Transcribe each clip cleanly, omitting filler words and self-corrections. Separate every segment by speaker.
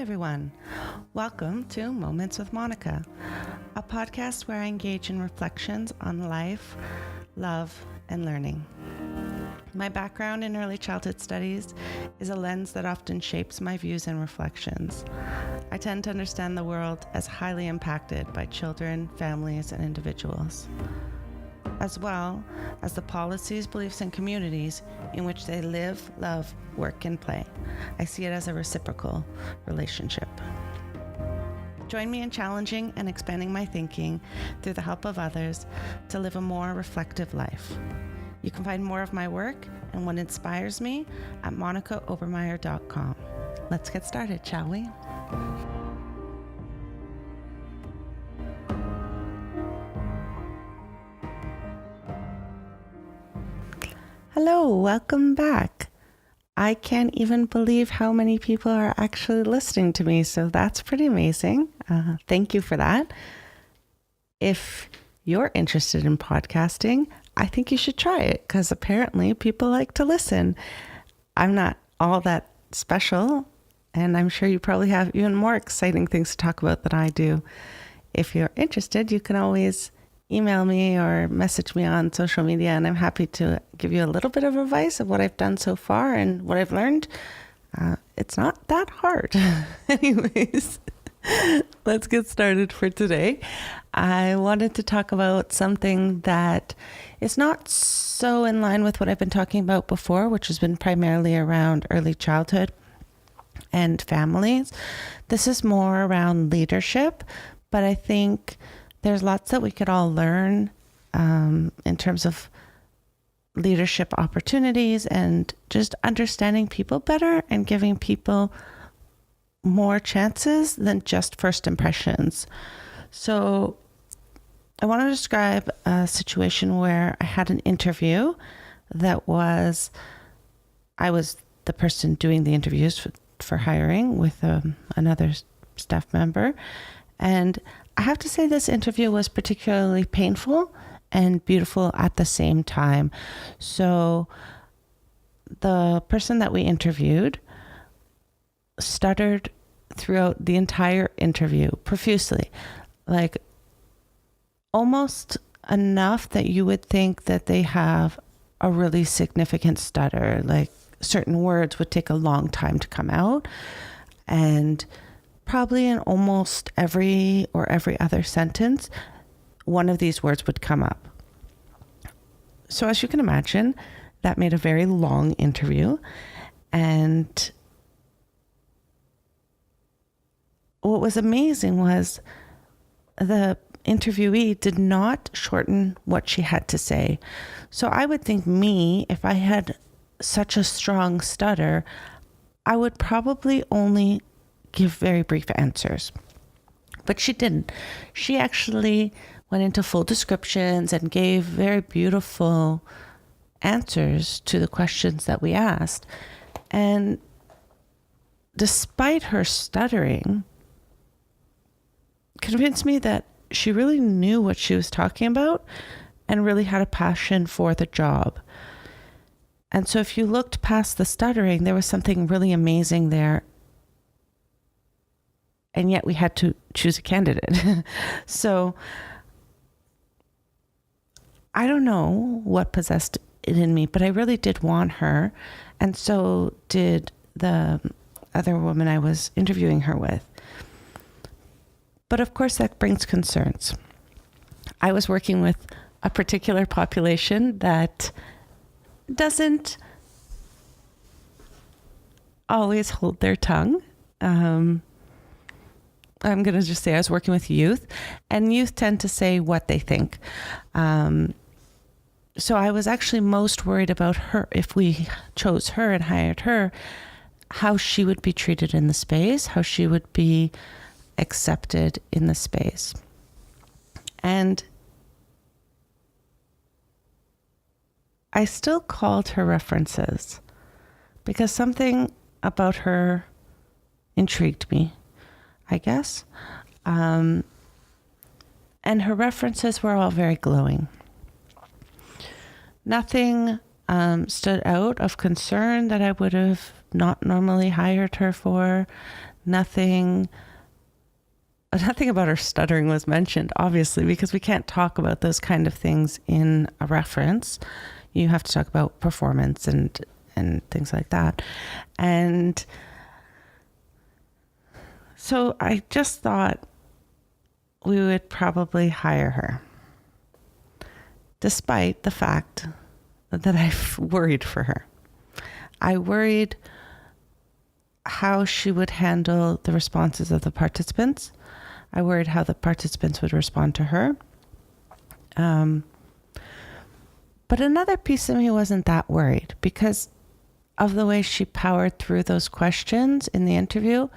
Speaker 1: everyone. Welcome to Moments with Monika, a podcast where I engage in reflections on life, love, and learning. My background in early childhood studies is a lens that often shapes my views and reflections. I tend to understand the world as highly impacted by children, families, and individuals, as well as the policies, beliefs, and communities in which they live, love, work, and play. I see it as a reciprocal relationship. Join me in challenging and expanding my thinking through the help of others to live a more reflective life. You can find more of my work and what inspires me at monikaobermeyer.com. Let's get started, shall we? Hello, welcome back. I can't even believe how many people are actually listening to me, so that's pretty amazing. Thank you for that. If you're interested in podcasting, I think you should try it because apparently people like to listen. I'm not all that special, and I'm sure you probably have even more exciting things to talk about than I do. If you're interested, you can always email me or message me on social media, and I'm happy to give you a little bit of advice of what I've done so far and what I've learned. It's not that hard. Anyways, let's get started for today. I wanted to talk about something that is not so in line with what I've been talking about before, which has been primarily around early childhood and families. This is more around leadership, but I think there's lots that we could all learn in terms of leadership opportunities and just understanding people better and giving people more chances than just first impressions. So I want to describe a situation where I had an interview that I was the person doing the interviews for hiring with another staff member. And I have to say this interview was particularly painful and beautiful at the same time. So the person that we interviewed stuttered throughout the entire interview profusely, like almost enough that you would think that they have a really significant stutter, like certain words would take a long time to come out, and probably in almost every other sentence, one of these words would come up. So as you can imagine, that made a very long interview. And what was amazing was the interviewee did not shorten what she had to say. So I would think if I had such a strong stutter, I would probably only give very brief answers. But she didn't. She actually went into full descriptions and gave very beautiful answers to the questions that we asked. And despite her stuttering, convinced me that she really knew what she was talking about and really had a passion for the job. And so if you looked past the stuttering, there was something really amazing there. And yet we had to choose a candidate. So I don't know what possessed it in me, but I really did want her. And so did the other woman I was interviewing her with. But of course that brings concerns. I was working with a particular population that doesn't always hold their tongue. I'm going to just say I was working with youth, and youth tend to say what they think. So I was actually most worried about her, if we chose her and hired her, how she would be treated in the space, how she would be accepted in the space. And I still called her references because something about her intrigued me, I guess. And her references were all very glowing. Nothing stood out of concern that I would have not normally hired her for. Nothing about her stuttering was mentioned, obviously, because we can't talk about those kind of things in a reference. You have to talk about performance and things like that. And so I just thought we would probably hire her, despite the fact that I worried for her. I worried how she would handle the responses of the participants. I worried how the participants would respond to her. But another piece of me wasn't that worried because of the way she powered through those questions in the interview,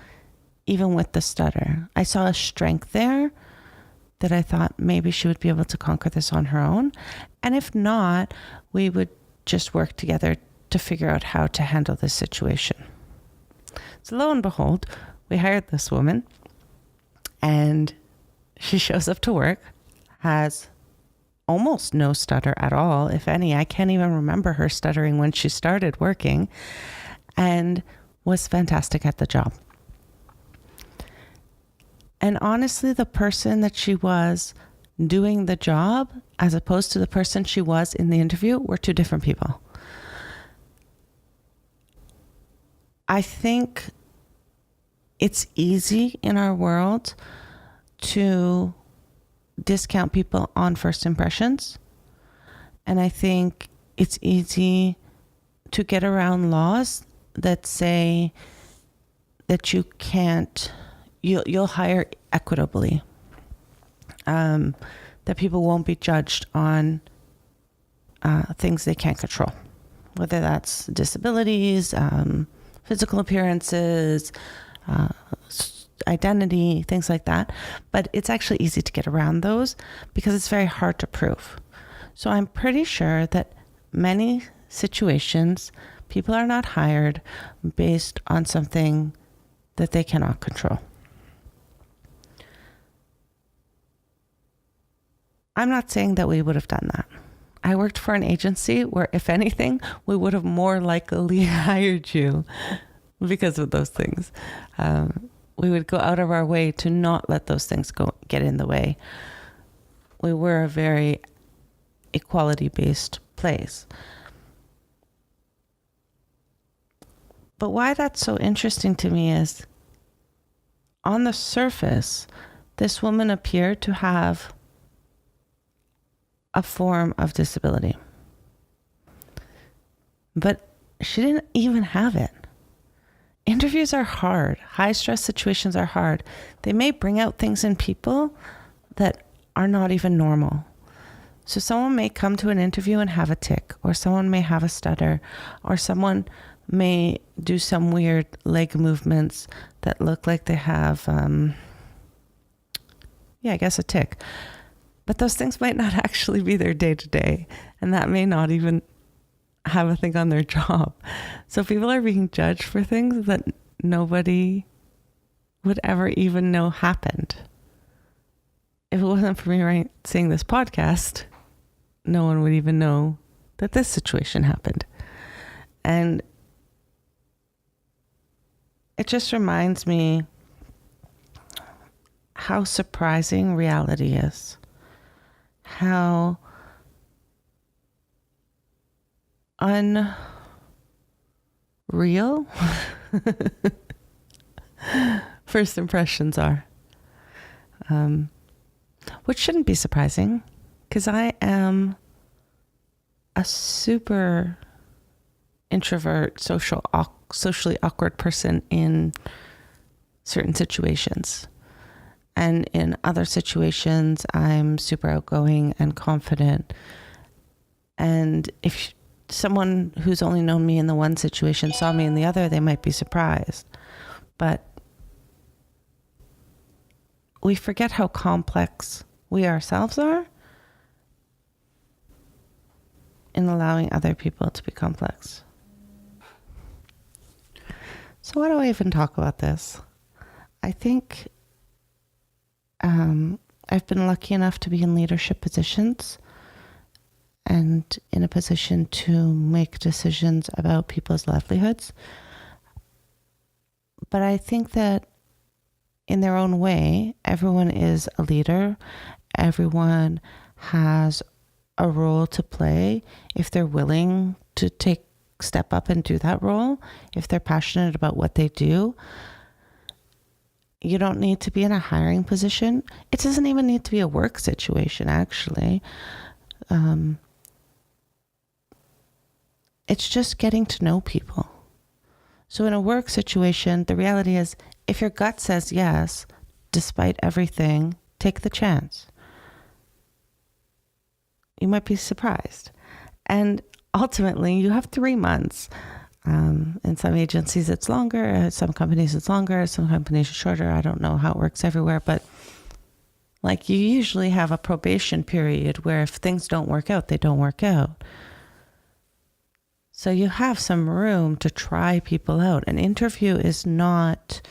Speaker 1: even with the stutter. I saw a strength there that I thought maybe she would be able to conquer this on her own. And if not, we would just work together to figure out how to handle this situation. So lo and behold, we hired this woman and she shows up to work, has almost no stutter at all, if any. I can't even remember her stuttering when she started working, and was fantastic at the job. And honestly, the person that she was doing the job, as opposed to the person she was in the interview, were two different people. I think it's easy in our world to discount people on first impressions. And I think it's easy to get around laws that say that you'll hire equitably, that people won't be judged on things they can't control, whether that's disabilities, physical appearances, identity, things like that. But it's actually easy to get around those because it's very hard to prove. So I'm pretty sure that many situations, people are not hired based on something that they cannot control. I'm not saying that we would have done that. I worked for an agency where, if anything, we would have more likely hired you because of those things. We would go out of our way to not let those things get in the way. We were a very equality-based place. But why that's so interesting to me is, on the surface, this woman appeared to have a form of disability. But she didn't even have it. Interviews are hard. High stress situations are hard. They may bring out things in people that are not even normal. So someone may come to an interview and have a tic, or someone may have a stutter, or someone may do some weird leg movements that look like they have, I guess a tic. But those things might not actually be their day-to-day, and that may not even have a thing on their job. So people are being judged for things that nobody would ever even know happened. If it wasn't for me seeing this podcast, no one would even know that this situation happened. And it just reminds me how surprising reality is. How unreal first impressions are. Which shouldn't be surprising, because I am a super introvert, socially awkward person in certain situations. And in other situations, I'm super outgoing and confident. And if someone who's only known me in the one situation saw me in the other, they might be surprised. But we forget how complex we ourselves are in allowing other people to be complex. So why do I even talk about this? I think I've been lucky enough to be in leadership positions, and in a position to make decisions about people's livelihoods. But I think that in their own way, everyone is a leader. Everyone has a role to play if they're willing to step up and do that role, if they're passionate about what they do. You don't need to be in a hiring position. It doesn't even need to be a work situation, actually. It's just getting to know people. So in a work situation, the reality is, if your gut says yes, despite everything, take the chance. You might be surprised. And ultimately, you have 3 months. In some agencies, it's longer. Some companies, it's longer. Some companies, it's shorter. I don't know how it works everywhere. But like, you usually have a probation period where if things don't work out, they don't work out. So you have some room to try people out. An interview is not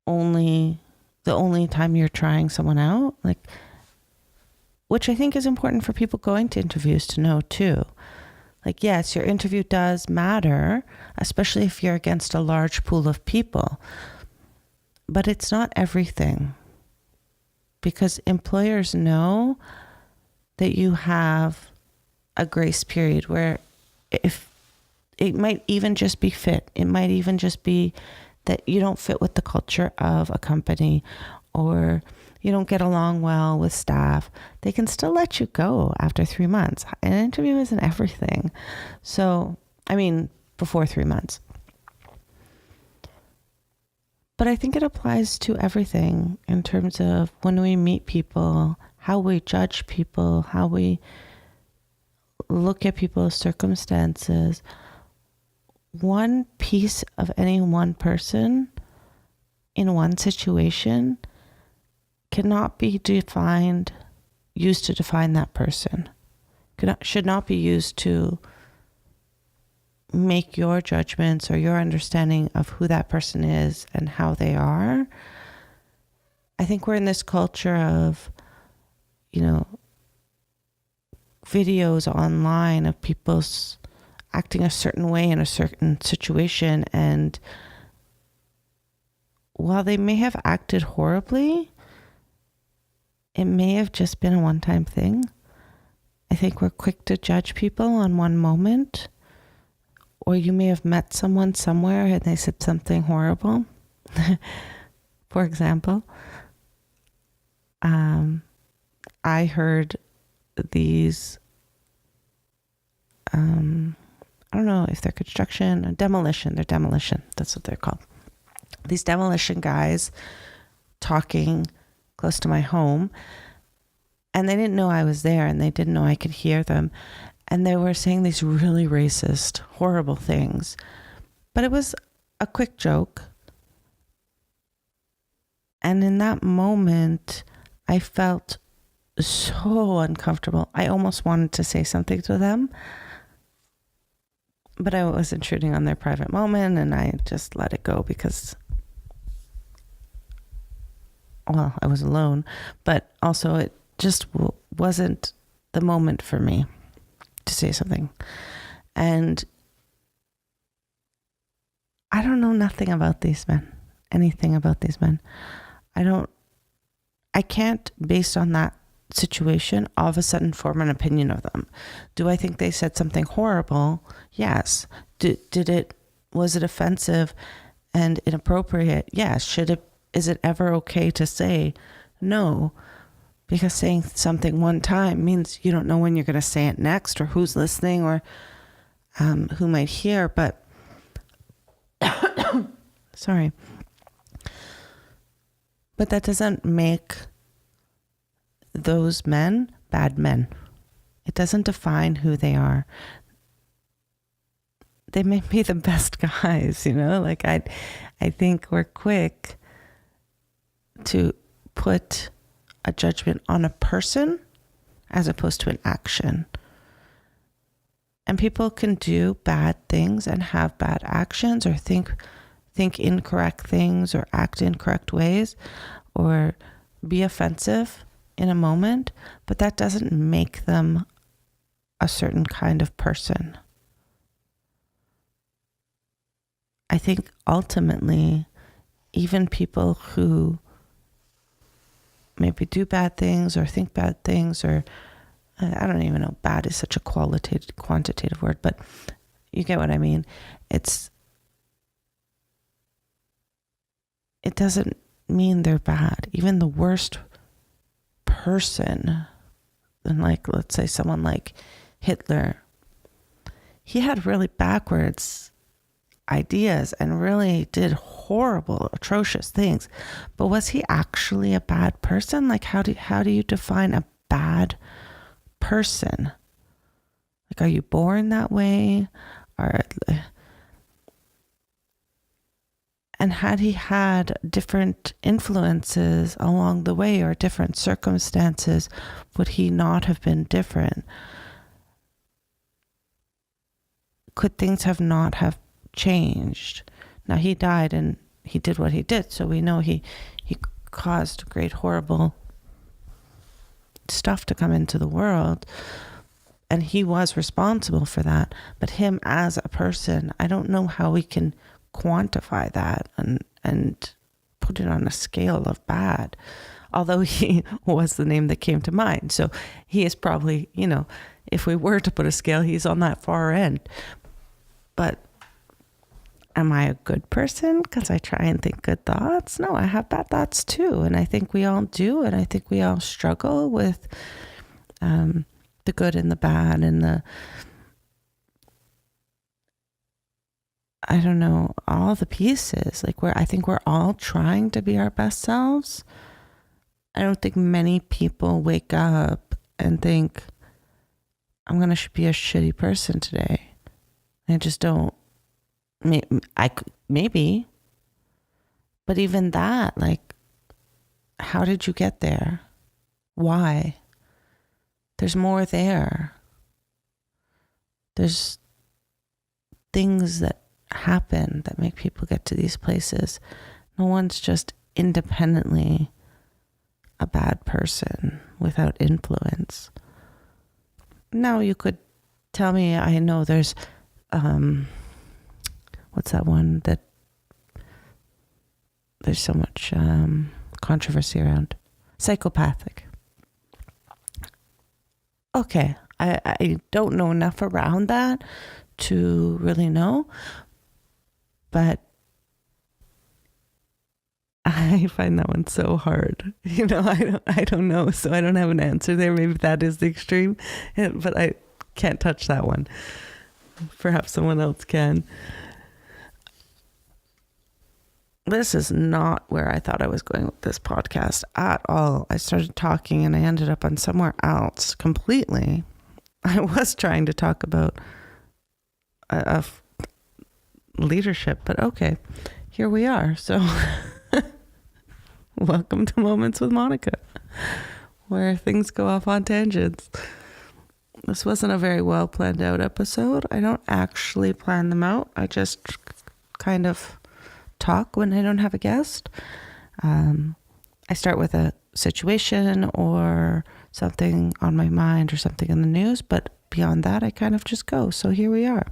Speaker 1: the only time you're trying someone out, which I think is important for people going to interviews to know too. Like, yes, your interview does matter, especially if you're against a large pool of people, but it's not everything, because employers know that you have a grace period where, if it might even just be fit, it might even just be that you don't fit with the culture of a company, or you don't get along well with staff, they can still let you go after 3 months. An interview isn't everything. So, before 3 months. But I think it applies to everything in terms of when we meet people, how we judge people, how we look at people's circumstances. One piece of any one person in one situation cannot be used to define that person. Should not be used to make your judgments or your understanding of who that person is and how they are. I think we're in this culture of, videos online of people acting a certain way in a certain situation. And while they may have acted horribly, it may have just been a one-time thing. I think we're quick to judge people on one moment. Or you may have met someone somewhere and they said something horrible. For example, I heard these, I don't know if they're construction or demolition. They're demolition. That's what they're called. These demolition guys talking close to my home, and they didn't know I was there, and they didn't know I could hear them. And they were saying these really racist, horrible things. But it was a quick joke. And in that moment, I felt so uncomfortable. I almost wanted to say something to them, but I was intruding on their private moment, and I just let it go because, well, I was alone, but also it just wasn't the moment for me to say something. And I don't know anything about these men. I can't, based on that situation, all of a sudden form an opinion of them. Do I think they said something horrible? Yes. Was it offensive and inappropriate? Yes. Is it ever okay to say no? Because saying something one time means you don't know when you're going to say it next, or who's listening, or who might hear. But sorry. But that doesn't make those men bad men. It doesn't define who they are. They may be the best guys, I think we're quick to put a judgment on a person as opposed to an action. And people can do bad things and have bad actions, or think incorrect things, or act in correct ways, or be offensive in a moment, but that doesn't make them a certain kind of person. I think ultimately, even people who maybe do bad things or think bad things, or I don't even know, bad is such a quantitative word, but you get what I mean. It doesn't mean they're bad. Even the worst person, and like, let's say someone like Hitler, he had really backwards ideas and really did horrible, atrocious things. But was he actually a bad person? Like, how do you define a bad person? Like, are you born that way? And had he had different influences along the way or different circumstances, would he not have been different? Could things have not have changed? Now, he died and he did what he did, so we know he caused great horrible stuff to come into the world, and he was responsible for that. But him as a person, I don't know how we can quantify that and put it on a scale of bad, although he was the name that came to mind. So he is probably, if we were to put a scale, he's on that far end. But am I a good person because I try and think good thoughts? No, I have bad thoughts too. And I think we all do. And I think we all struggle with the good and the bad and I don't know, all the pieces. Like, I think we're all trying to be our best selves. I don't think many people wake up and think, I'm going to be a shitty person today. I just don't. Maybe. But even that, like, how did you get there? Why? There's more there. There's things that happen that make people get to these places. No one's just independently a bad person without influence. Now you could tell me, I know there's what's that one that there's so much controversy around? Psychopathic. Okay, I don't know enough around that to really know, but I find that one so hard. I don't know, so I don't have an answer there. Maybe that is the extreme, but I can't touch that one. Perhaps someone else can. This is not where I thought I was going with this podcast at all. I started talking and I ended up on somewhere else completely. I was trying to talk about leadership, but okay, here we are. So welcome to Moments with Monika, where things go off on tangents. This wasn't a very well planned out episode. I don't actually plan them out. I just kind of talk when I don't have a guest. I start with a situation or something on my mind or something in the news, but beyond that, I kind of just go. So here we are.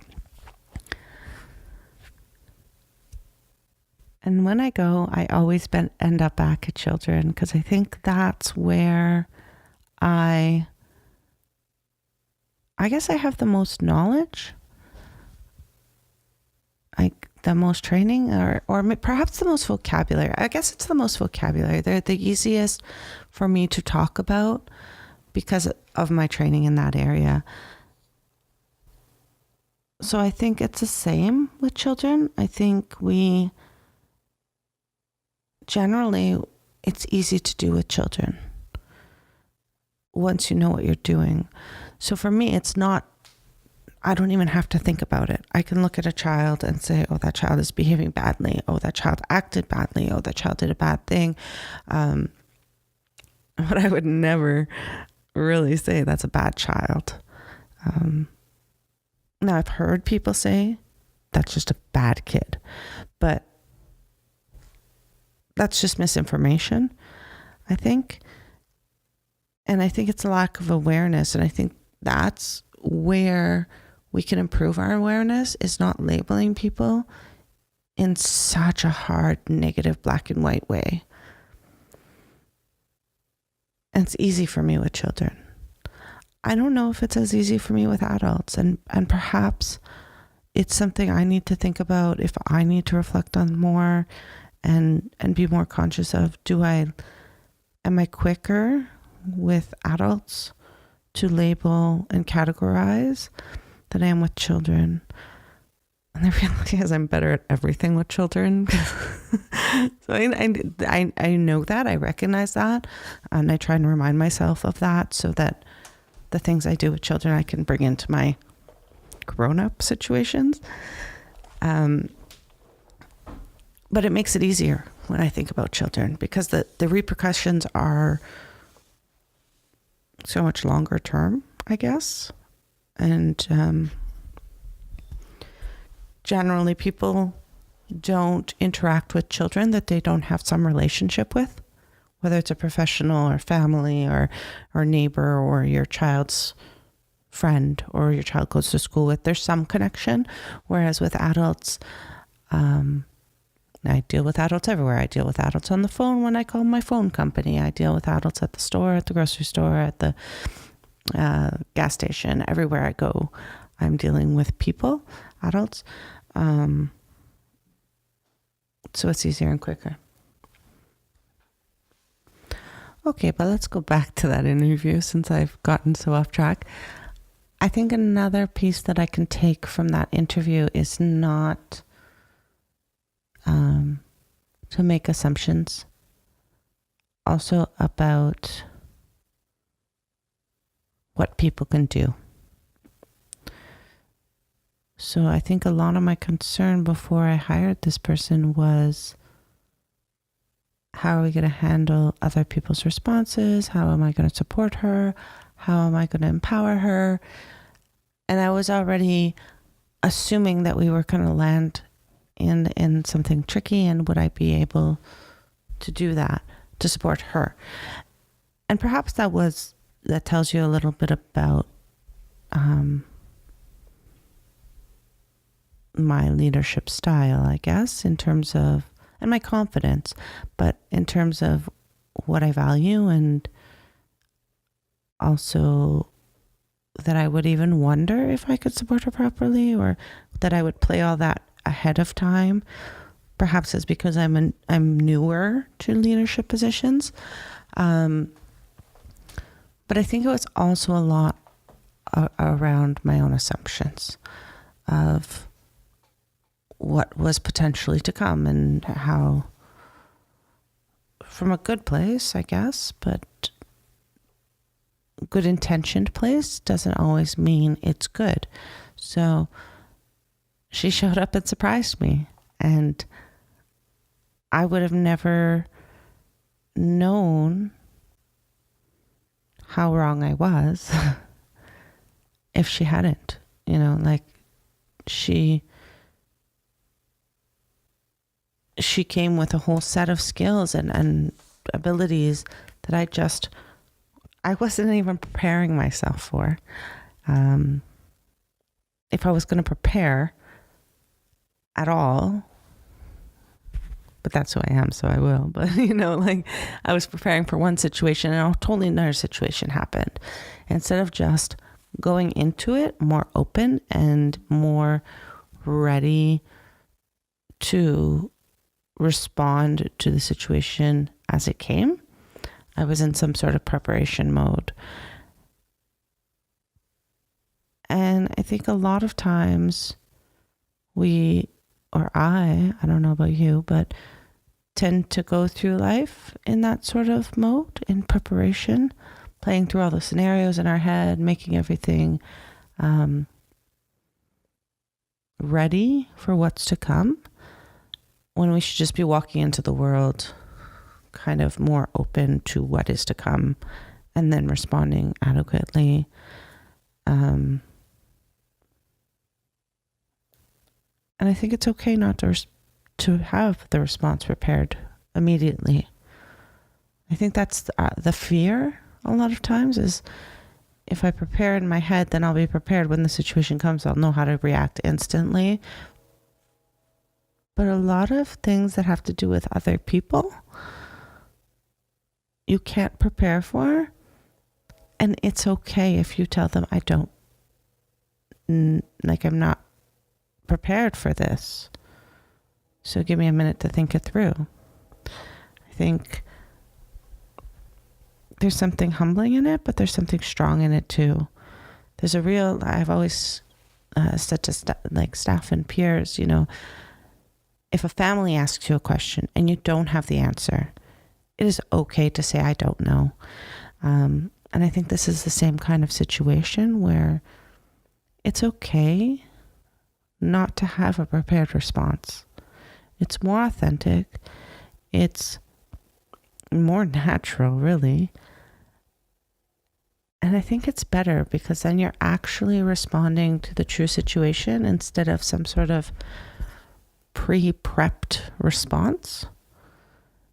Speaker 1: And when I go, I always end up back at children, because I think that's where I guess I have the most knowledge, like the most training, or perhaps the most vocabulary. I guess it's the most vocabulary. They're the easiest for me to talk about because of my training in that area. So I think it's the same with children. I think generally, it's easy to do with children once you know what you're doing. So for me, it's not, I don't even have to think about it. I can look at a child and say, oh, that child is behaving badly. Oh, that child acted badly. Oh, that child did a bad thing. But I would never really say that's a bad child. Now, I've heard people say that's just a bad kid, but that's just misinformation, I think. And I think it's a lack of awareness. And I think that's where we can improve our awareness, is not labeling people in such a hard, negative, black and white way. And it's easy for me with children. I don't know if it's as easy for me with adults. And perhaps it's something I need to think about, if I need to reflect on more and be more conscious of. Am I quicker with adults to label and categorize than I am with children? And the reality is I'm better at everything with children. So I know that, I recognize that, and I try and remind myself of that, so that the things I do with children I can bring into my grown-up situations. But it makes it easier when I think about children, because the repercussions are so much longer term, I guess. And generally people don't interact with children that they don't have some relationship with, whether it's a professional or family or neighbor or your child's friend or your child goes to school with. There's some connection. Whereas with adults, I deal with adults everywhere. I deal with adults on the phone when I call my phone company. I deal with adults at the store, at the grocery store, at the gas station. Everywhere I go, I'm dealing with people, adults. So it's easier and quicker. Okay, but let's go back to that interview, since I've gotten so off track. I think another piece that I can take from that interview is not to make assumptions, also about what people can do. So I think a lot of my concern before I hired this person was, how are we going to handle other people's responses? How am I going to support her? How am I going to empower her? And I was already assuming that we were going to land in something tricky, and would I be able to do that, to support her? And perhaps that tells you a little bit about my leadership style, I guess, in terms of, and my confidence, but in terms of what I value, and also that I would even wonder if I could support her properly, or that I would play all that ahead of time. Perhaps it's because I'm newer to leadership positions. But I think it was also a lot around my own assumptions of what was potentially to come, and how, from a good place, I guess, but good intentioned place doesn't always mean it's good. So she showed up and surprised me, and I would have never known how wrong I was if she hadn't, like she came with a whole set of skills and abilities that I wasn't even preparing myself for. If I was going to prepare at all, but that's who I am, so I will. But, I was preparing for one situation and a totally another situation happened. Instead of just going into it more open and more ready to respond to the situation as it came, I was in some sort of preparation mode. And I think a lot of times I don't know about you, but tend to go through life in that sort of mode, in preparation, playing through all the scenarios in our head, making everything ready for what's to come, when we should just be walking into the world kind of more open to what is to come, and then responding adequately. And I think it's okay not to have the response prepared immediately. I think that's the fear a lot of times is if I prepare in my head, then I'll be prepared when the situation comes. I'll know how to react instantly. But a lot of things that have to do with other people, you can't prepare for. And it's okay if you tell them, I don't, like, I'm not prepared for this. So give me a minute to think it through. I think there's something humbling in it, but there's something strong in it too. There's a real, I've always said to staff and peers, if a family asks you a question and you don't have the answer, it is okay to say, I don't know. And I think this is the same kind of situation where it's okay not to have a prepared response. It's more authentic. It's more natural, really. And I think it's better because then you're actually responding to the true situation instead of some sort of pre-prepped response.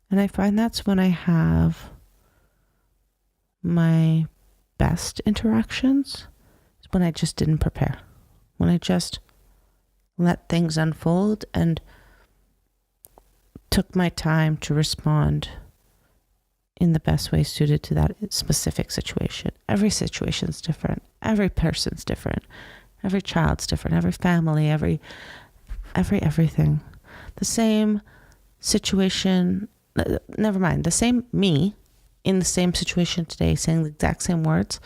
Speaker 1: And I find that's when I have my best interactions, is when I just didn't prepare. When I just let things unfold and took my time to respond in the best way suited to that specific situation. Every situation's different. Every person's different. Every child's different. Every family, everything. The same situation, never mind, the same me in the same situation today, saying the exact same words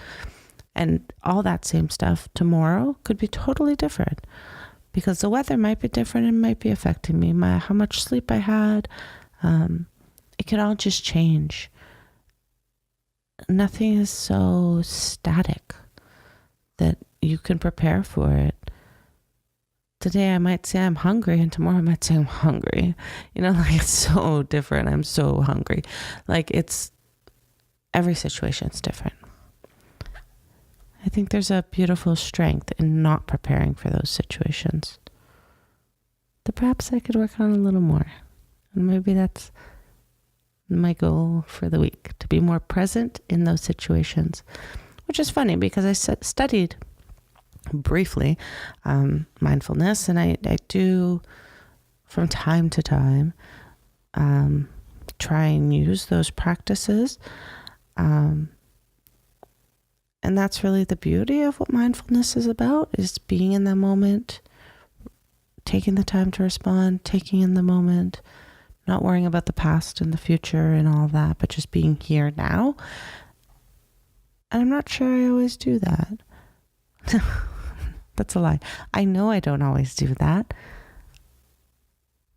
Speaker 1: and all that same stuff tomorrow could be totally different. Because the weather might be different and might be affecting me. How much sleep I had. It could all just change. Nothing is so static that you can prepare for it. Today I might say I'm hungry and tomorrow I might say I'm hungry. It's so different. I'm so hungry. Every situation's different. I think there's a beautiful strength in not preparing for those situations that perhaps I could work on a little more. And maybe that's my goal for the week, to be more present in those situations, which is funny because I studied briefly mindfulness, and I do from time to time try and use those practices. And that's really the beauty of what mindfulness is about, is being in the moment, taking the time to respond, taking in the moment, not worrying about the past and the future and all that, but just being here now. And I'm not sure I always do that. That's a lie. I know I don't always do that.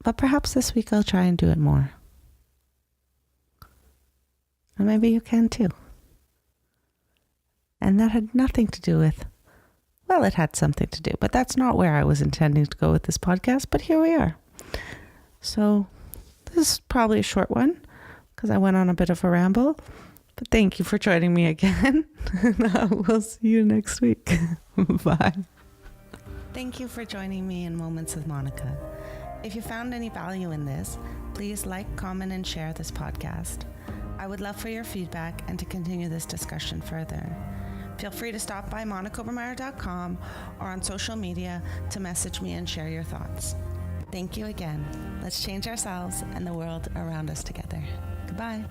Speaker 1: But perhaps this week I'll try and do it more. And maybe you can too. And that had nothing to do with, well, it had something to do, but that's not where I was intending to go with this podcast, but here we are. So this is probably a short one because I went on a bit of a ramble, but thank you for joining me again. And we'll see you next week. Bye. Thank you for joining me in Moments with Monika. If you found any value in this, please like, comment, and share this podcast. I would love for your feedback and to continue this discussion further. Feel free to stop by monikaobermeyer.com or on social media to message me and share your thoughts. Thank you again. Let's change ourselves and the world around us together. Goodbye.